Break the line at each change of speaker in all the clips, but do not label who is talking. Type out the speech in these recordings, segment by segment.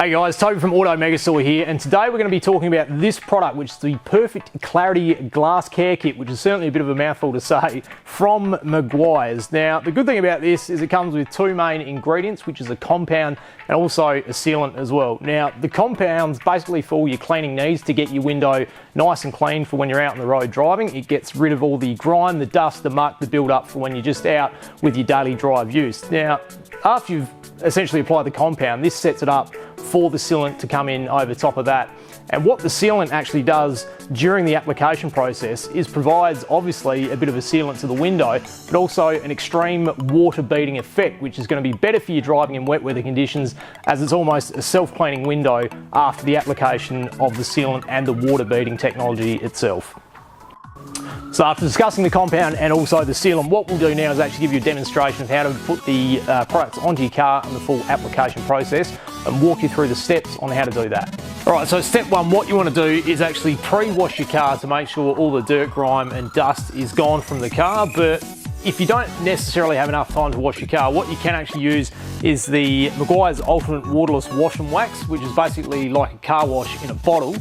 Hey guys, Toby from Auto Megasaur here, and today we're going to be talking about this product, which is the Perfect Clarity Glass Care Kit, which is certainly a bit of a mouthful to say, from Meguiar's. Now, the good thing about this is it comes with two main ingredients, which is a compound and also a sealant as well. Now, the compound's basically for all your cleaning needs to get your window nice and clean for when you're out on the road driving. It gets rid of all the grime, the dust, the muck, the build up for when you're just out with your daily drive use. Now, after you've essentially applied the compound, this sets it up for the sealant to come in over top of that. And what the sealant actually does during the application process is provides obviously a bit of a sealant to the window, but also an extreme water beading effect, which is going to be better for you driving in wet weather conditions, as it's almost a self-cleaning window after the application of the sealant and the water beading technology itself. So after discussing the compound and also the sealant, what we'll do now is actually give you a demonstration of how to put the products onto your car and the full application process, and walk you through the steps on how to do that. Alright, so step one, what you want to do is actually pre-wash your car to make sure all the dirt, grime and dust is gone from the car. But if you don't necessarily have enough time to wash your car, what you can actually use is the Meguiar's Ultimate Waterless Wash and Wax, which is basically like a car wash in a bottle.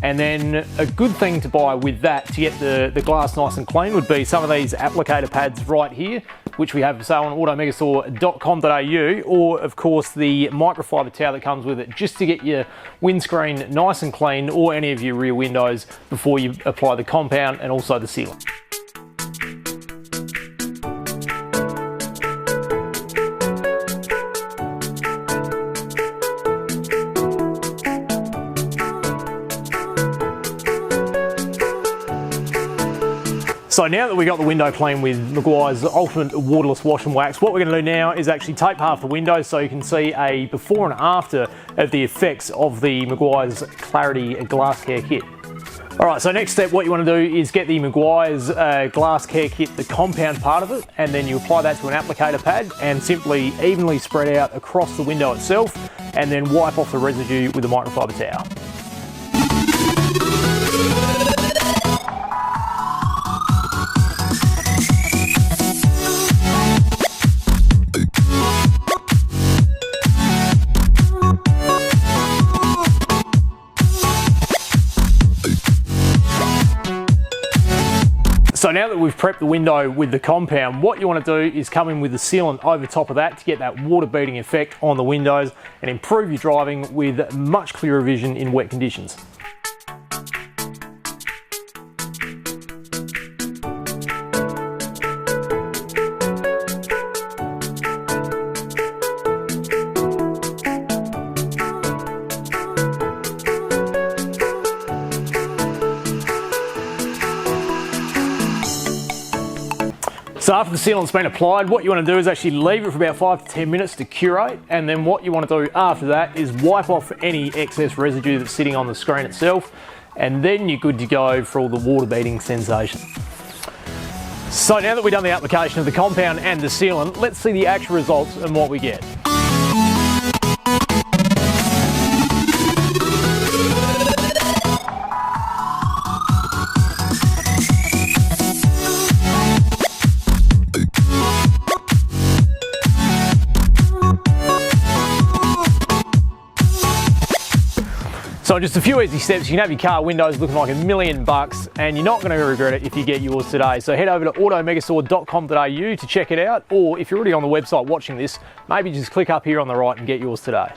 And then a good thing to buy with that to get the glass nice and clean would be some of these applicator pads right here, which we have for sale on automegasaur.com.au, or of course the microfiber towel that comes with it, just to get your windscreen nice and clean, or any of your rear windows, before you apply the compound and also the sealant. So now that we got the window clean with Meguiar's Ultimate Waterless Wash and Wax, what we're going to do now is actually tape half the window so you can see a before and after of the effects of the Meguiar's Clarity Glass Care Kit. Alright, so next step, what you want to do is get the Meguiar's Glass Care Kit, the compound part of it, and then you apply that to an applicator pad and simply evenly spread out across the window itself, and then wipe off the residue with a microfiber towel. So now that we've prepped the window with the compound, what you want to do is come in with the sealant over top of that to get that water beading effect on the windows and improve your driving with much clearer vision in wet conditions. So after the sealant's been applied, what you want to do is actually leave it for about 5 to 10 minutes to curate, and then what you want to do after that is wipe off any excess residue that's sitting on the screen itself, and then you're good to go for all the water beading sensation. So now that we've done the application of the compound and the sealant, let's see the actual results and what we get. So just a few easy steps, you can have your car windows looking like $1,000,000, and you're not going to regret it if you get yours today. So head over to automegasaur.com.au to check it out, or if you're already on the website watching this, maybe just click up here on the right and get yours today.